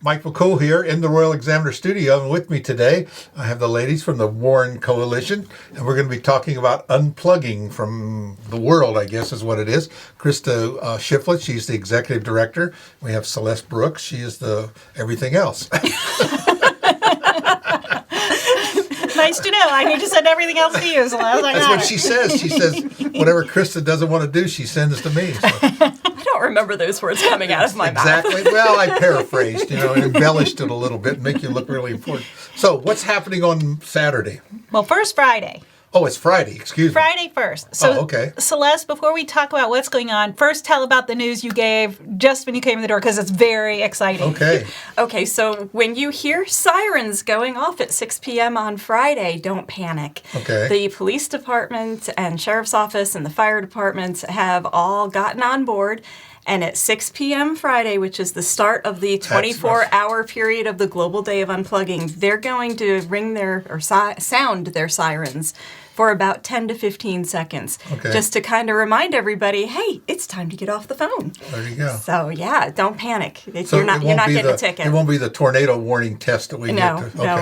Mike McCool here in the Royal Examiner Studio, and with me today I have the ladies from the Warren Coalition, and we're going to be talking about unplugging from the world, I guess is what it is. Krista Shiflett, she's the Executive Director. We have Celeste Brooks, she is the everything else. Nice to know. I need to send everything else to you, Celeste. That's what she says. She says whatever Krista doesn't want to do, she sends to me. So. I don't remember those words coming out of my mouth. Exactly. Well, I paraphrased, and embellished it a little bit and make you look really important. So what's happening on Saturday? Well, first Friday. Oh, it's Friday. Excuse me. Friday first. So, okay. Celeste, before we talk about what's going on, first tell about the news you gave just when you came in the door, because it's very exciting. Okay. Okay, so when you hear sirens going off at 6 p.m. on Friday, don't panic. Okay. The police department and sheriff's office and the fire departments have all gotten on board. And at 6 p.m. Friday, which is the start of the 24-hour period of the Global Day of Unplugging, they're going to ring sound their sirens for about 10 to 15 seconds. Okay. Just to kind of remind everybody, hey, it's time to get off the phone. There you go. So, yeah, don't panic. So you're not getting a ticket. It won't be the tornado warning test that we get to. No.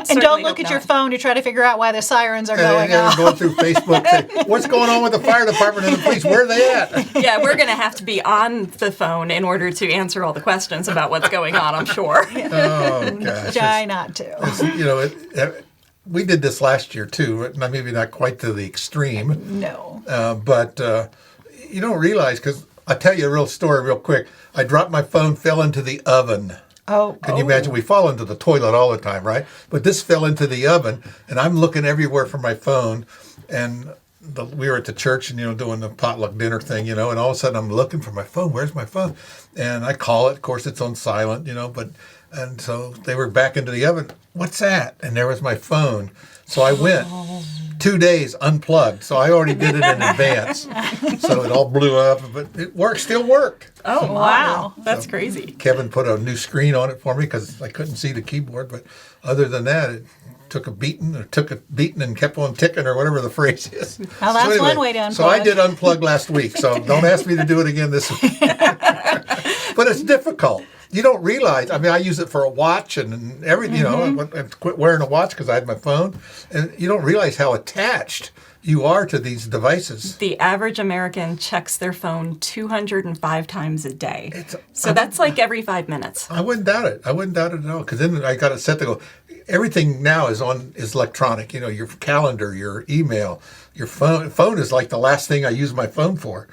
And don't look at your phone to try to figure out why the sirens are going off. Going through Facebook, say, what's going on with the fire department and the police? Where are they at? Yeah, we're going to have to be on the phone in order to answer all the questions about what's going on, I'm sure. Oh, gosh. Try not to. We did this last year, too. Maybe not quite to the extreme. No. But you don't realize, because I'll tell you a real story real quick. I dropped my phone, fell into the oven. Oh. Can you imagine? We fall into the toilet all the time, right? But this fell into the oven, and I'm looking everywhere for my phone. And we were at the church and, doing the potluck dinner thing, and all of a sudden I'm looking for my phone. Where's my phone? And I call it. Of course, it's on silent, and so they were back into the oven. What's that? And there was my phone. So I went 2 days unplugged. So I already did it in advance. So it all blew up, but it still worked. Oh, wow. That's crazy. Kevin put a new screen on it for me because I couldn't see the keyboard. But other than that, it took a beating and kept on ticking, or whatever the phrase is. Well, that's one way to unplug. So I did unplug last week. So don't ask me to do it again this week. But it's difficult. You don't realize. I use it for a watch and everything. I quit wearing a watch because I had my phone, and you don't realize how attached you are to these devices. The average American checks their phone 205 times a day. So that's like every 5 minutes. I wouldn't doubt it. I wouldn't doubt it at all. Because then I got it set to go. Everything now is electronic. Your calendar, your email, your phone. Phone is like the last thing I use my phone for.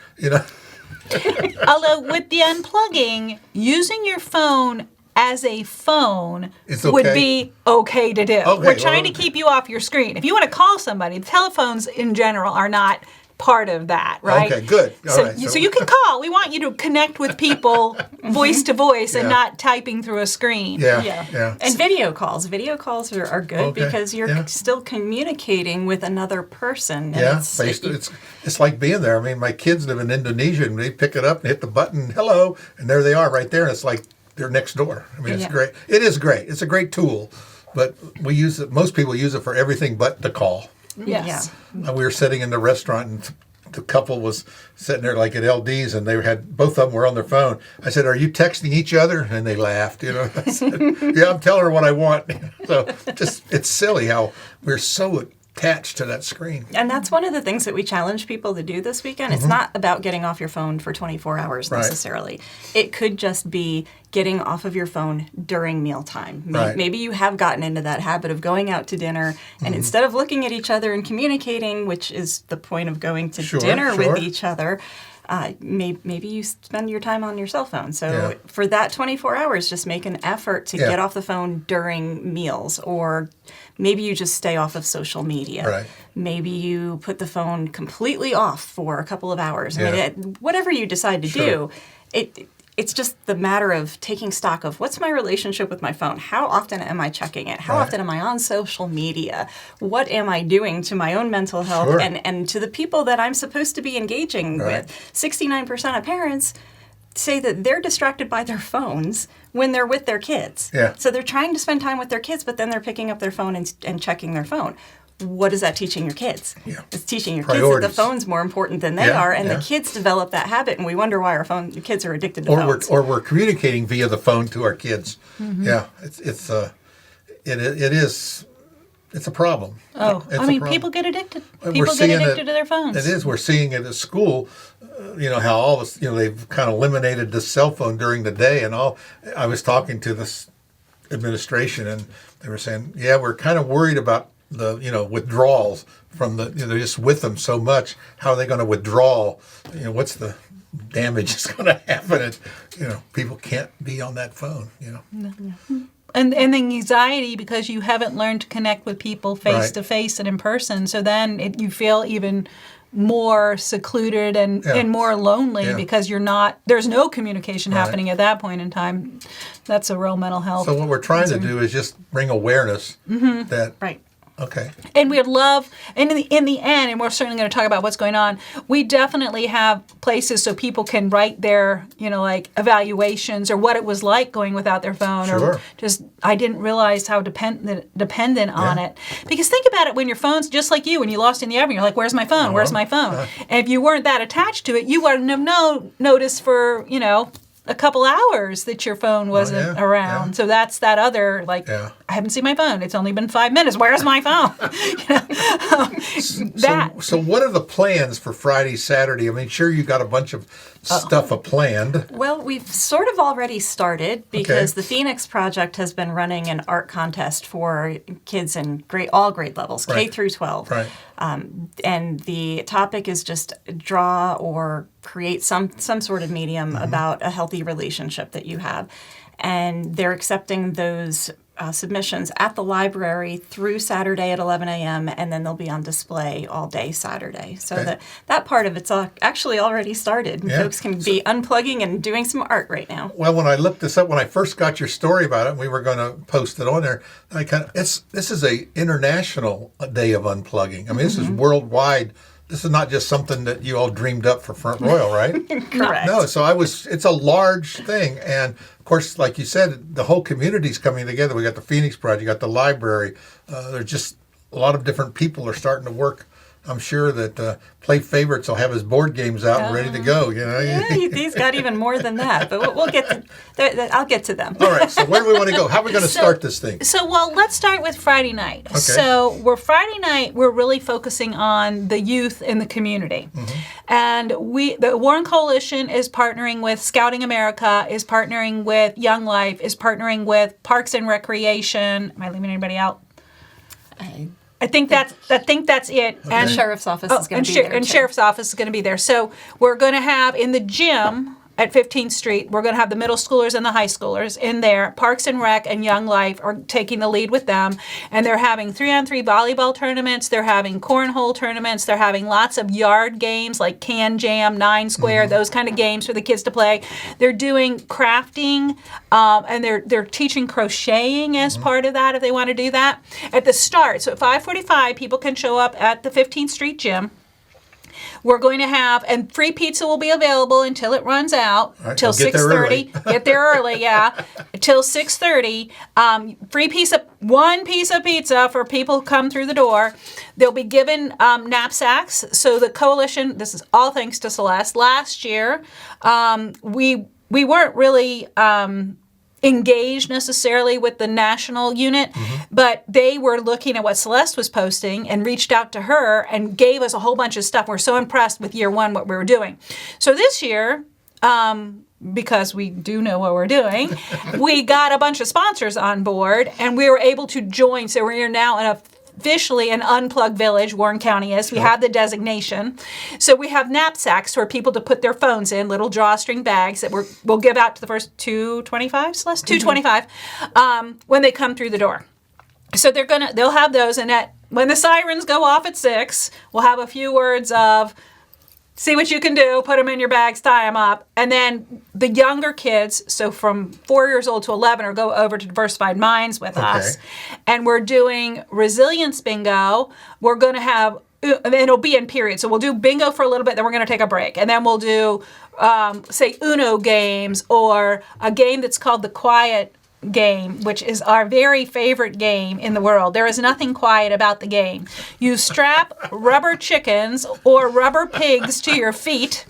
Although with the unplugging, using your phone as a phone would be okay to do. Okay, We're trying to keep you off your screen. If you want to call somebody, telephones in general are not part of that, right? Okay, good. All right. So you can call. We want you to connect with people voice to voice and not typing through a screen. Yeah. And video calls. Video calls are good because you're still communicating with another person. Yeah, it's like being there. My kids live in Indonesia, and they pick it up and hit the button, hello, and there they are right there, and it's like they're next door. It's great. It is great. It's a great tool, but we use it. Most people use it for everything but the call. Yes. Yeah. We were sitting in the restaurant, and the couple was sitting there like at LD's, and they had both of them were on their phone. I said, "Are you texting each other?" And they laughed. I said, "Yeah, I'm telling her what I want." So it's silly how we're so attached to that screen. And that's one of the things that we challenge people to do this weekend. It's not about getting off your phone for 24 hours necessarily. It could just be getting off of your phone during mealtime. Maybe you have gotten into that habit of going out to dinner, and instead of looking at each other and communicating, which is the point of going to dinner with each other, maybe you spend your time on your cell phone. So for that 24 hours, just make an effort to get off the phone during meals, or maybe you just stay off of social media. Right. Maybe you put the phone completely off for a couple of hours. Whatever you decide to do, it's just the matter of taking stock of what's my relationship with my phone? How often am I checking it? How often am I on social media? What am I doing to my own mental health and to the people that I'm supposed to be engaging with? 69% of parents say that they're distracted by their phones when they're with their kids. Yeah. So they're trying to spend time with their kids, but then they're picking up their phone and checking their phone. what is that teaching your kids? Yeah. It's teaching your Priorities. kids that the phone's more important than they are, and the kids develop that habit, and we wonder why the kids are addicted to phones. Or we're communicating via the phone to our kids. Yeah, it's a problem. Oh, It's I a mean, problem. people get addicted. We're People get seeing addicted to their phones. It is. We're seeing it at school. How all this, they've kind of eliminated the cell phone during the day and all. I was talking to this administration, and they were saying, yeah, we're kind of worried about the withdrawals from the they're just with them so much. How are they going to withdraw? What's the damage that's going to happen? And people can't be on that phone. And the anxiety because you haven't learned to connect with people face to face and in person. So then you feel even more secluded and more lonely because there's no communication happening at that point in time. That's a real mental health. So what we're trying to do is just bring awareness that Right. Okay. And we'd love, and in the end, and we're certainly going to talk about what's going on, we definitely have places so people can write their, like evaluations or what it was like going without their phone, or just, I didn't realize how dependent on it. Because think about it, when your phone's just like you, when you lost in the oven, you're like, where's my phone? Where's my phone? And if you weren't that attached to it, you wouldn't have noticed for, a couple hours that your phone wasn't around. So that's that other, I haven't seen my phone. It's only been 5 minutes. Where's my phone? So what are the plans for Friday, Saturday? I mean, sure, you got a bunch of stuff planned. Well, we've sort of already started because the Phoenix Project has been running an art contest for kids in all grade levels, K through 12. Right. And the topic is just draw or create some sort of medium about a healthy relationship that you have. And they're accepting those submissions at the library through Saturday at 11 a.m., and then they'll be on display all day Saturday. So that part of it's actually already started. And folks can be unplugging and doing some art right now. Well, when I looked this up, when I first got your story about it, and we were going to post it on there, this is a international day of unplugging. I mean, this is worldwide. This is not just something that you all dreamed up for Front Royal, right? Correct. No, so it's a large thing. And of course, like you said, the whole community's coming together. We got the Phoenix Project, you got the library. There's just a lot of different people are starting to work. I'm sure that Play Favorites will have his board games out and ready to go. Yeah, he's got even more than that, but we'll get to. I'll get to them. All right. So where do we want to go? How are we going to start this thing? So, let's start with Friday night. Okay. So, Friday night, we're really focusing on the youth in the community, and the Warren Coalition is partnering with Scouting America, is partnering with Young Life, is partnering with Parks and Recreation. Am I leaving anybody out? I think that's it. Okay. And Sheriff's Office is going to be there. And Sheriff's Office is going to be there. So we're going to have in the gym at 15th Street, we're going to have the middle schoolers and the high schoolers in there. Parks and Rec and Young Life are taking the lead with them. And they're having 3-on-3 volleyball tournaments. They're having cornhole tournaments. They're having lots of yard games like Can Jam, 9 Square, those kind of games for the kids to play. They're doing crafting, and they're teaching crocheting as part of that if they want to do that. At the start, so at 5:45, people can show up at the 15th Street gym. We're going to have, and free pizza will be available until it runs out, till 6:30. Get there early, till 6:30. One piece of pizza for people who come through the door. They'll be given knapsacks. So the coalition, this is all thanks to Celeste. Last year, we weren't really engaged necessarily with the national unit, but they were looking at what Celeste was posting and reached out to her and gave us a whole bunch of stuff. We're so impressed with year one, what we were doing. So this year, because we do know what we're doing, we got a bunch of sponsors on board and we were able to join. So we're now officially an Unplugged Village, Warren County is. We have the designation. So we have knapsacks for people to put their phones in, little drawstring bags that we'll give out to the first 225, Celeste? 225, when they come through the door. So they'll have those, and when the sirens go off at 6, we'll have a few words of, see what you can do, put them in your bags, tie them up. And then the younger kids, so from 4 years old to 11, or go over to Diversified Minds with us. And we're doing resilience bingo. We're going to have, and it'll be in periods. So we'll do bingo for a little bit, then we're going to take a break. And then we'll do, say, Uno games, or a game that's called the Quiet game, which is our very favorite game in the world. There is nothing quiet about the game. You strap rubber chickens or rubber pigs to your feet,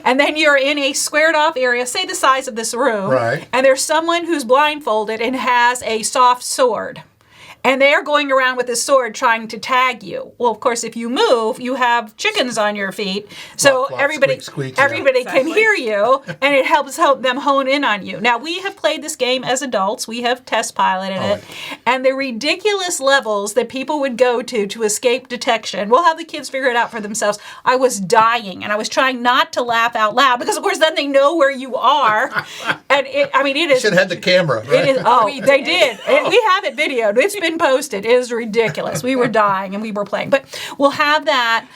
and then you're in a squared off area, say the size of this room, Right. and there's someone who's blindfolded and has a soft sword. And they're going around with this sword trying to tag you. Well, of course, if you move, you have chickens on your feet. So Flop, flop, everybody, squeak, squeak, yeah. everybody can Exactly. hear you, and it help them hone in on you. Now, we have played this game as adults. We have test piloted it. And the ridiculous levels that people would go to escape detection, we'll have the kids figure it out for themselves. I was dying, and I was trying not to laugh out loud because, of course, then they know where you are. And it is... Should have had the camera, right? It is. Oh, they did. And we have it videoed. It's been posted. It is ridiculous. We were dying and we were playing. But we'll have that.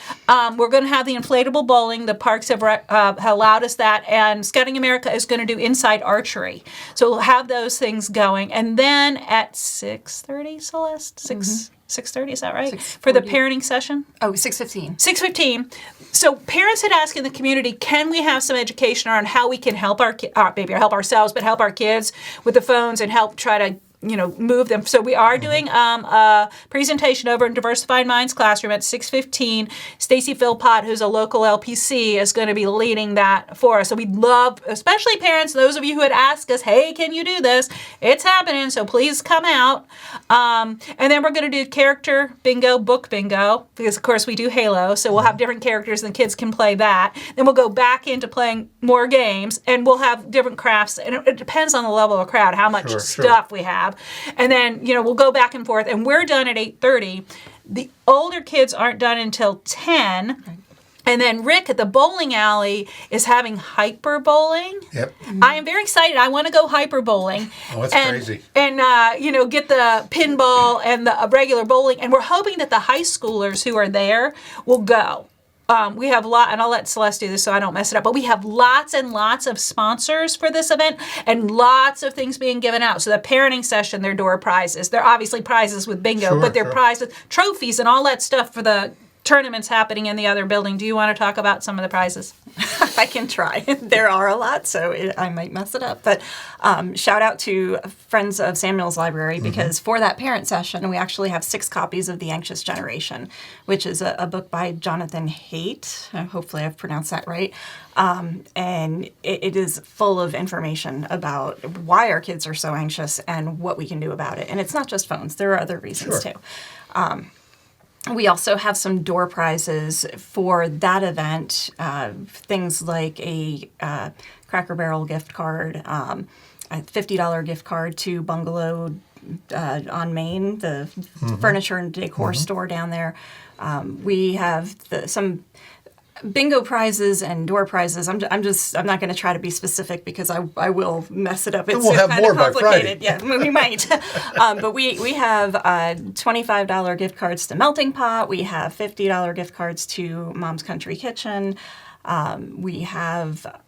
We're going to have the inflatable bowling. The parks have allowed us that. And Scouting America is going to do inside archery. So we'll have those things going. And then at 6:30, Celeste? 6:30, is that right? For the parenting session? Oh, 6:15. 6:15. So parents had asked in the community, can we have some education around how we can help maybe help ourselves, but help our kids with the phones and help try to move them. So we are doing a presentation over in Diversified Minds classroom at 6:15. Stacy Philpott, who's a local LPC, is going to be leading that for us. So we'd love, especially parents, those of you who had asked us, hey, can you do this? It's happening, so please come out. And then we're going to do character bingo, book bingo, because, of course, we do Halo, so we'll have different characters and the kids can play that. Then we'll go back into playing more games, and we'll have different crafts. And it depends on the level of crowd, how much stuff we have. And then, we'll go back and forth, and we're done at 8:30. The older kids aren't done until 10. Right. And then Rick at the bowling alley is having hyper bowling. Yep. I am very excited. I want to go hyper bowling. Oh, that's crazy. And, get the pinball and the regular bowling. And we're hoping that the high schoolers who are there will go. We have and I'll let Celeste do this so I don't mess it up, but we have lots and lots of sponsors for this event and lots of things being given out. So the parenting session, they're door prizes. They're obviously prizes with bingo, but they're prizes, trophies and all that stuff for the tournaments happening in the other building. Do you want to talk about some of the prizes? I can try. There are a lot, so I might mess it up. But shout out to Friends of Samuel's Library, because for that parent session, we actually have 6 copies of The Anxious Generation, which is a book by Jonathan Haidt. Hopefully I've pronounced that right. And it is full of information about why our kids are so anxious and what we can do about it. And it's not just phones. There are other reasons, too. We also have some door prizes for that event, things like a Cracker Barrel gift card, a $50 gift card to Bungalow on Main, the furniture and decor store down there. We have some bingo prizes and door prizes. I'm not going to try to be specific because I will mess it up. It's we'll have kind more of by complicated. Friday. Yeah, we might. But we have $25 gift cards to Melting Pot. We have $50 gift cards to Mom's Country Kitchen. We have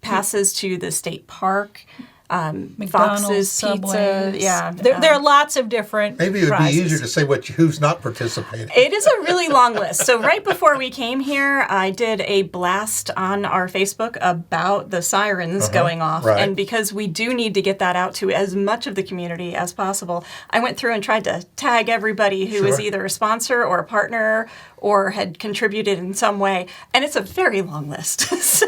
passes to the state park. McDonald's, Fox's Subway. Pizza, yeah. There are lots of different Maybe it would prizes. be easier to say who's not participating. It is a really long list. So right before we came here, I did a blast on our Facebook about the sirens going off. Right. And because we do need to get that out to as much of the community as possible, I went through and tried to tag everybody who is either a sponsor or a partner or had contributed in some way. And it's a very long list. So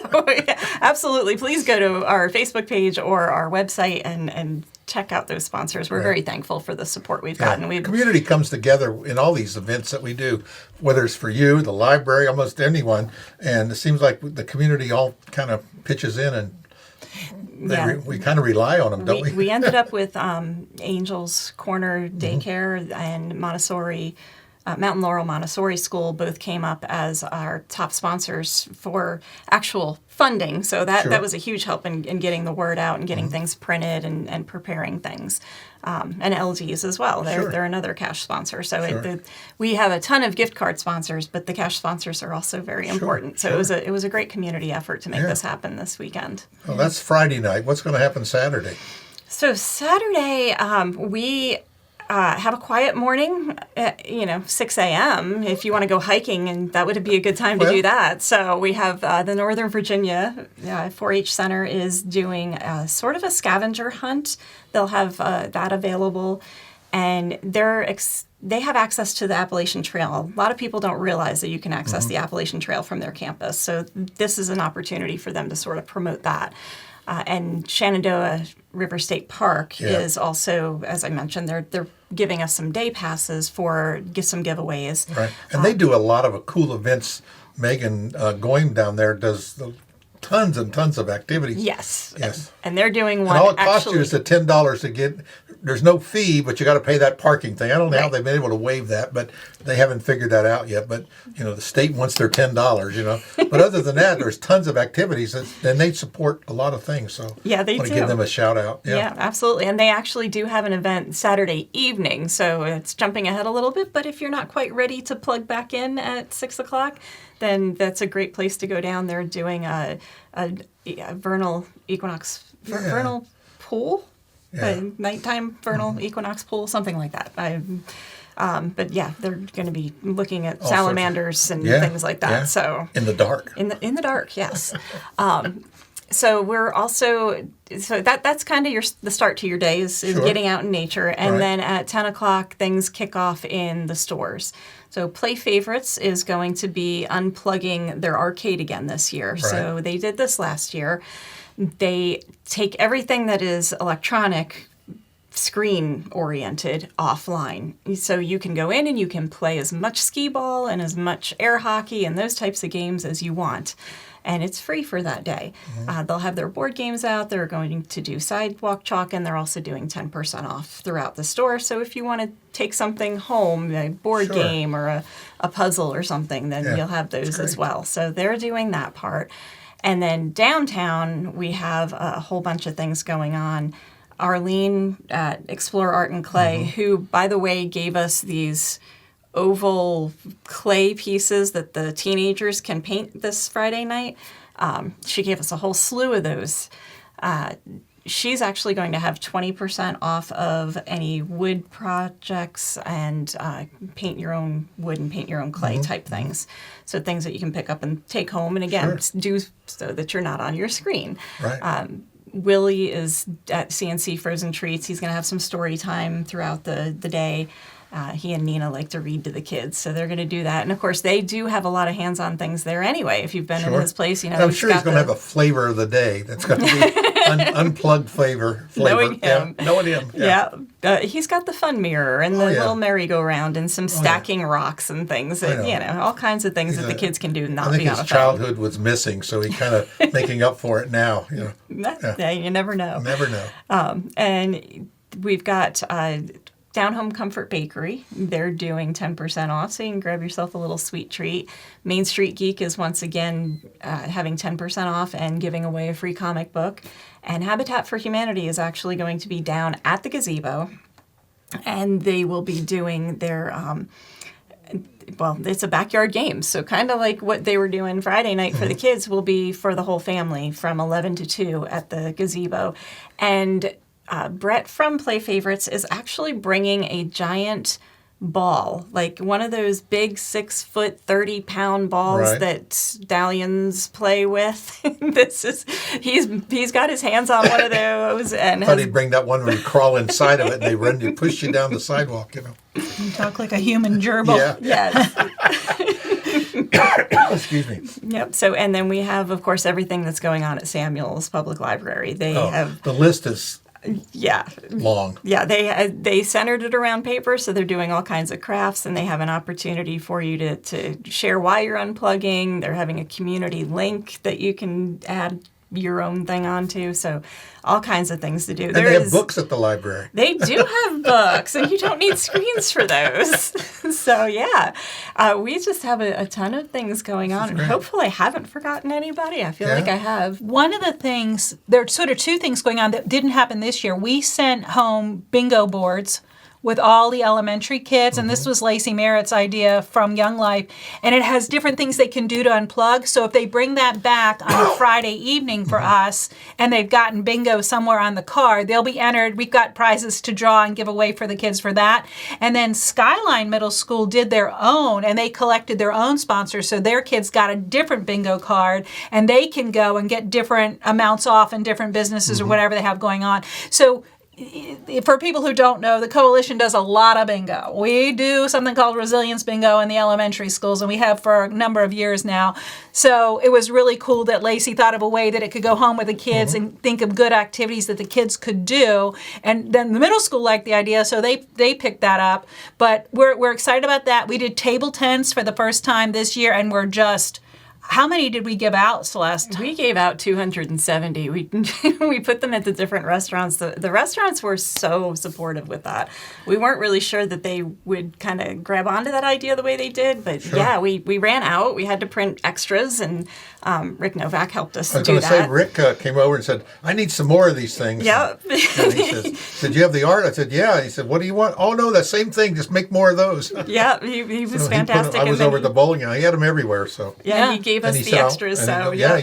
absolutely, please go to our Facebook page or our website and check out those sponsors. We're very thankful for the support we've gotten. The community comes together in all these events that we do, whether it's for you, the library, almost anyone. And it seems like the community all kind of pitches in, and we kind of rely on them, don't we? We ended up with Angels Corner Daycare and Montessori, Mountain Laurel Montessori School both came up as our top sponsors for actual funding. So that was a huge help in getting the word out and getting things printed and preparing things. And LGs as well. They're another cash sponsor. So we have a ton of gift card sponsors, but the cash sponsors are also very important. So it was a great community effort to make this happen this weekend. Well, that's Friday night. What's going to happen Saturday? So Saturday, we have a quiet morning at, 6 a.m. if you want to go hiking, and that would be a good time to do that. So we have the Northern Virginia 4-H Center is doing sort of a scavenger hunt. They'll have that available, and they have access to the Appalachian Trail. A lot of people don't realize that you can access the Appalachian Trail from their campus. So this is an opportunity for them to sort of promote that. And Shenandoah River State Park is also, as I mentioned, they're giving us some day passes for some giveaways. Right, and they do a lot of cool events. Megan, going down there, does tons and tons of activities. Yes. Yes. And they're doing one. And all it costs you is the $10 to get. There's no fee, but you got to pay that parking thing. I don't know how they've been able to waive that, but they haven't figured that out yet. But the state wants their $10. But other than that, there's tons of activities, and they support a lot of things. So yeah, they I want do. to give them a shout out. Yeah, absolutely. And they actually do have an event Saturday evening, so it's jumping ahead a little bit. But if you're not quite ready to plug back in at 6 o'clock, then that's a great place to go down. They're doing a vernal equinox, vernal pool. Nighttime vernal equinox pool, something like that. But yeah, they're going to be looking at salamanders and things like that. Yeah. So in the dark. In the dark, yes. So we're also that's kind of the start to your day is getting out in nature, and then at 10 o'clock things kick off in the stores. So Play Favorites is going to be unplugging their arcade again this year. Right. So they did this last year. They take everything that is electronic, screen-oriented, offline. So you can go in and you can play as much skee ball and as much air hockey and those types of games as you want. And it's free for that day. They'll have their board games out. They're going to do sidewalk chalk, and they're also doing 10% off throughout the store. So if you want to take something home, a board game or a puzzle or something, then you'll have those as well. So they're doing that part. And then downtown, we have a whole bunch of things going on. Arlene at Explore Art and Clay, who, by the way, gave us these oval clay pieces that the teenagers can paint this Friday night. She gave us a whole slew of those. She's actually going to have 20% off of any wood projects and paint your own wood and paint your own clay type things. So things that you can pick up and take home and again do so that you're not on your screen. Right. Willie is at CNC Frozen Treats. He's going to have some story time throughout the day. He and Nina like to read to the kids, so they're going to do that. And of course, they do have a lot of hands-on things there anyway. If you've been in his place, I'm sure he's going to have a flavor of the day. That's going to be unplugged flavor. Knowing him. Yeah, knowing him. Yeah. He's got the fun mirror and the little merry-go-round and some stacking rocks and things. And, all kinds of things that the kids can do and not be on a phone. I think his childhood was missing, so he's kind of making up for it now. Yeah, you never know. Never know. And we've got Down Home Comfort Bakery. They're doing 10% off, so you can grab yourself a little sweet treat. Main Street Geek is once again having 10% off and giving away a free comic book. And Habitat for Humanity is actually going to be down at the gazebo, and they will be doing their it's a backyard game, so kind of like what they were doing Friday night for the kids will be for the whole family from 11 to 2 at the gazebo. And Brett from Play Favorites is actually bringing a giant ball, like one of those big 6-foot, 30-pound balls that stallions play with. He's got his hands on one of those, and I thought he'd bring that one where you crawl inside of it and they run you, push you down the sidewalk. You talk like a human gerbil. Yeah. Yes. Excuse me. Yep. So, and then we have, of course, everything that's going on at Samuel's Public Library. They have the list is long. Yeah, they centered it around paper, so they're doing all kinds of crafts, and they have an opportunity for you to share why you're unplugging. They're having a community link that you can add your own thing onto, so all kinds of things to do. And they have books at the library. They do have books, and you don't need screens for those. So yeah, we just have a ton of things going on, and hopefully I haven't forgotten anybody. I feel like I have. One of the things, there are sort of two things going on that didn't happen this year. We sent home bingo boards with all the elementary kids. And this was Lacey Merritt's idea from Young Life. And it has different things they can do to unplug. So if they bring that back on a Friday evening for us, and they've gotten bingo somewhere on the card, they'll be entered. We've got prizes to draw and give away for the kids for that. And then Skyline Middle School did their own, and they collected their own sponsors. So their kids got a different bingo card, and they can go and get different amounts off in different businesses or whatever they have going on. So for people who don't know, the coalition does a lot of bingo. We do something called resilience bingo in the elementary schools, and we have for a number of years now. So it was really cool that Lacey thought of a way that it could go home with the kids and think of good activities that the kids could do. And then the middle school liked the idea, so they picked that up. But we're excited about that. We did table tents for the first time this year, and we're just... How many did we give out, Celeste? We gave out 270. We put them at the different restaurants. The restaurants were so supportive with that. We weren't really sure that they would kind of grab onto that idea the way they did, but yeah, we ran out. We had to print extras, and Rick Novak helped us do that. I was going to say, Rick came over and said, I need some more of these things. Yep. And he said, you have the art? I said, yeah. He said, what do you want? Oh, no, the same thing. Just make more of those. Yeah, he was fantastic. I was over at the bowling alley. He had them everywhere. So yeah, he gave us the extras. He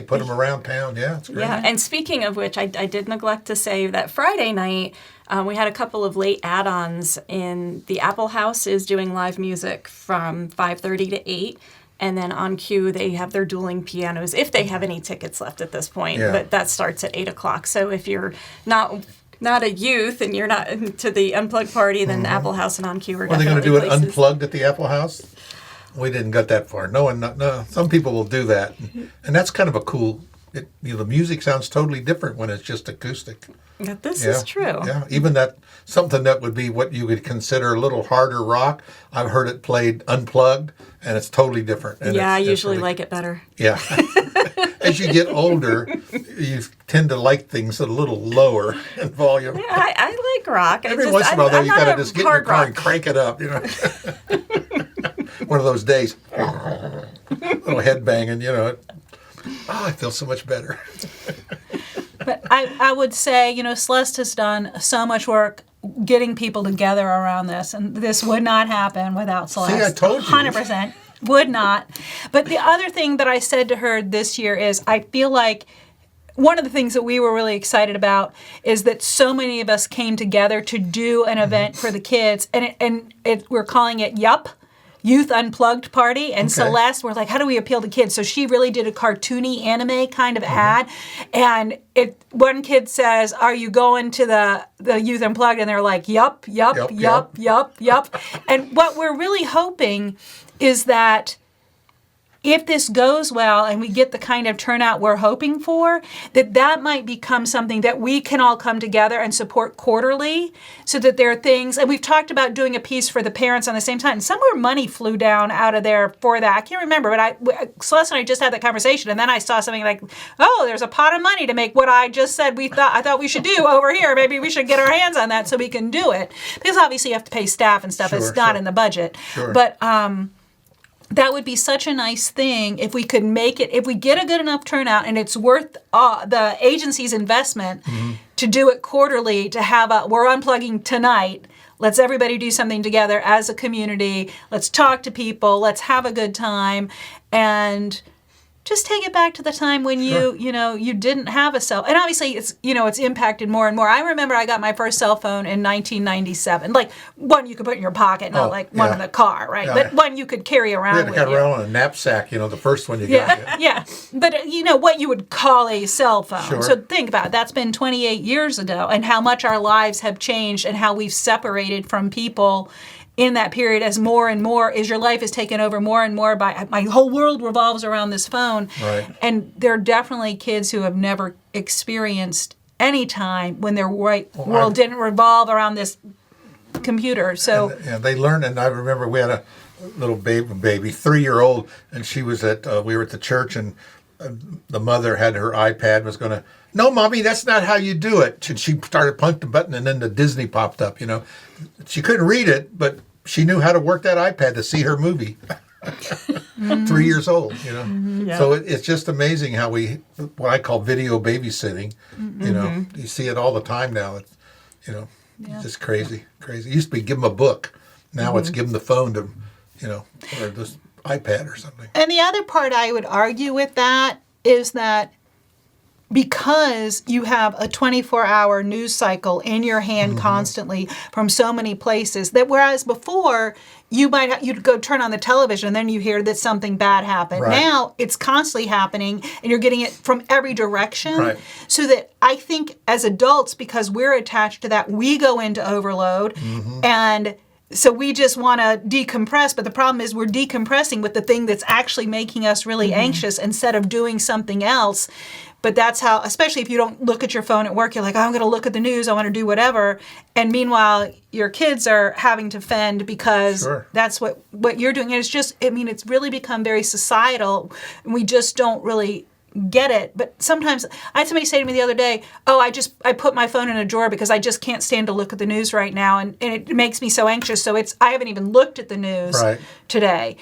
put them around town. Yeah, it's great. Yeah, and speaking of which, I did neglect to say that Friday night, we had a couple of late add-ons. In the Apple House is doing live music from 5:30 to 8. And then on cue, they have their dueling pianos, if they have any tickets left at this point. Yeah. But that starts at 8 o'clock. So if you're not a youth and you're not into the Unplugged party, then Apple House and On Cue are definitely they going to do places. it unplugged at the Apple House? We didn't get that far. No. Some people will do that, and that's kind of a cool. The music sounds totally different when it's just acoustic. This is true. Yeah, even that something that would be what you would consider a little harder rock. I've heard it played unplugged, and it's totally different. And I usually like it better. Yeah. As you get older, you tend to like things a little lower in volume. Yeah, I like rock. Every once in a while, though, you got to just get in your car and crank it up. One of those days, little head banging. I feel so much better. But I would say, Celeste has done so much work getting people together around this, and this would not happen without Celeste. See, I told you. 100% would not. But the other thing that I said to her this year is I feel like one of the things that we were really excited about is that so many of us came together to do an event for the kids, and we're calling it Youth Unplugged Party, and Celeste, we're like, how do we appeal to kids? So she really did a cartoony anime kind of ad, and one kid says, are you going to the Youth Unplugged? And they're like, yup. And what we're really hoping is that if this goes well and we get the kind of turnout we're hoping for, that might become something that we can all come together and support quarterly, so that there are things, and we've talked about doing a piece for the parents on the same time. Somewhere money flew down out of there for that. I can't remember, but Celeste and I just had that conversation, and then I saw something like, oh, there's a pot of money to make what I just said I thought we should do over here. Maybe we should get our hands on that so we can do it. Because obviously you have to pay staff and stuff. It's not in the budget. Sure. But that would be such a nice thing if we could make it, if we get a good enough turnout and it's worth the agency's investment to do it quarterly, to have we're unplugging tonight. Let's everybody do something together as a community. Let's talk to people. Let's have a good time. And just take it back to the time when you didn't have a cell. And obviously it's impacted more and more. I remember I got my first cell phone in 1997. Like one you could put in your pocket, not one in the car, right? Yeah. But one you could carry around with you. Around in a knapsack, the first one you got. Yeah. But what you would call a cell phone. Sure. So think about it. That's been 28 years ago, and how much our lives have changed and how we've separated from people in that period, as more and more as your life is taken over more and more by my whole world revolves around this phone. Right. And there are definitely kids who have never experienced any time when their world didn't revolve around this computer. So they learn. And I remember we had a little baby 3-year-old, and she was we were at the church, and the mother had her iPad, was going to, no, Mommy, that's not how you do it. And she started punching the button, and then the Disney popped up, She couldn't read it, but she knew how to work that iPad to see her movie. 3 years old, Yeah. So it's just amazing how what I call video babysitting, you see it all the time now. Yeah. Just crazy. It used to be give them a book. Now it's give them the phone to, or this iPad or something. And the other part I would argue with that is that because you have a 24-hour news cycle in your hand constantly from so many places, that whereas before you'd go turn on the television and then you hear that something bad happened. Right. Now it's constantly happening and you're getting it from every direction. Right. So that I think as adults, because we're attached to that, we go into overload and so we just want to decompress, but the problem is we're decompressing with the thing that's actually making us really anxious instead of doing something else. But that's how, especially if you don't look at your phone at work, you're like, oh, I'm going to look at the news, I want to do whatever. And meanwhile, your kids are having to fend because that's what you're doing. And it's just, it's really become very societal. And we just don't really get it. But sometimes I had somebody say to me the other day, oh, I put my phone in a drawer because I just can't stand to look at the news right now. And it makes me so anxious. So I haven't even looked at the news today.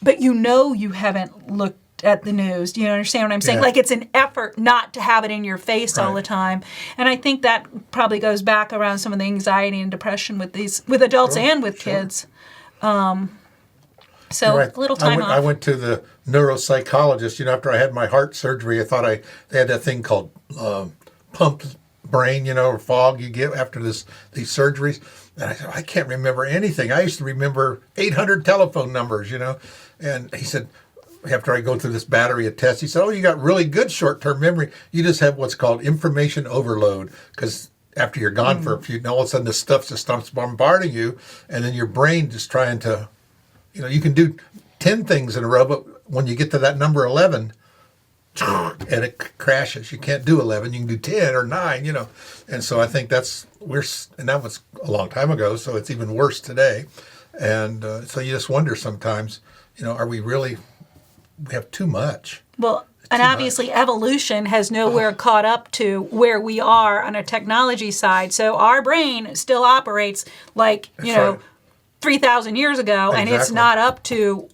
But you haven't looked at the news. Do you understand what I'm saying? Yeah. Like it's an effort not to have it in your face all the time. And I think that probably goes back around some of the anxiety and depression with adults and with kids. So a little time off. I went to the neuropsychologist, after I had my heart surgery. I thought they had that thing called pumped brain, or fog you get after these surgeries. And I said, I can't remember anything. I used to remember 800 telephone numbers, And he said, after I go through this battery of tests, he said, oh, you got really good short-term memory. You just have what's called information overload, because after you're gone for a few, all of a sudden this stuff just starts bombarding you, and then your brain just trying to, you can do 10 things in a row, but when you get to that number 11, and it crashes. You can't do 11. You can do 10 or 9, And so I think and that was a long time ago, so it's even worse today. And so you just wonder sometimes, are we really... We have too much. Well, and obviously evolution has nowhere caught up to where we are on a technology side. So our brain still operates like, 3,000 years ago, and it's not up to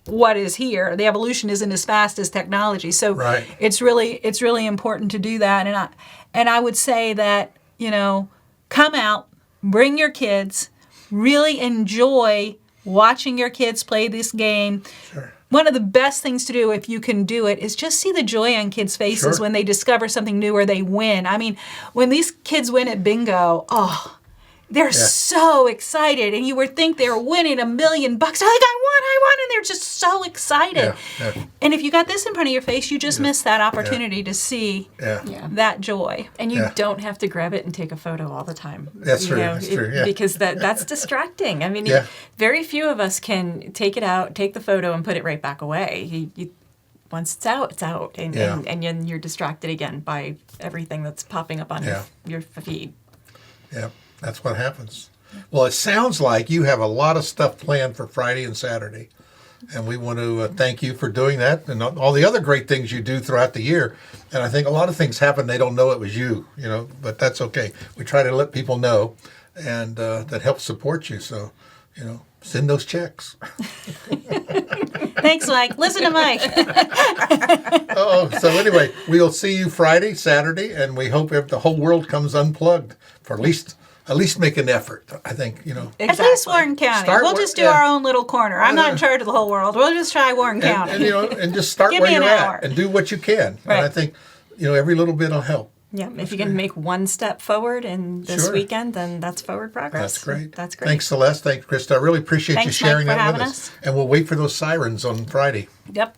what is here. The evolution isn't as fast as technology. So it's really important to do that. And I would say that, come out, bring your kids, really enjoy watching your kids play this game. Sure. One of the best things to do, if you can do it, is just see the joy on kids' faces when they discover something new or they win. When these kids win at bingo, they're so excited. And you would think they were winning $1 million. They're like, I won. And they're just so excited. Yeah. And if you got this in front of your face, you just miss that opportunity to see that joy. And you don't have to grab it and take a photo all the time. That's true. That's true. Yeah. Because that's distracting. Very few of us can take it out, take the photo, and put it right back away. Once it's out. And then you're distracted again by everything that's popping up on your feed. Yeah. That's what happens. Well, it sounds like you have a lot of stuff planned for Friday and Saturday. And we want to thank you for doing that and all the other great things you do throughout the year. And I think a lot of things happen, they don't know it was you, but that's okay. We try to let people know, and that helps support you. So, send those checks. Thanks, Mike. Listen to Mike. So anyway, we'll see you Friday, Saturday, and we hope if the whole world comes unplugged for at least make an effort. I think, Exactly. At least Warren County. We'll just do our own little corner. I'm not in charge of the whole world. We'll just try Warren County. And just start where you're at and do what you can. Right. And I think, every little bit will help. Yeah, if you can make one step forward in this weekend, then that's forward progress. That's great. Thanks, Celeste. Thanks, Krista. I really appreciate you sharing that with us. And we'll wait for those sirens on Friday. Yep.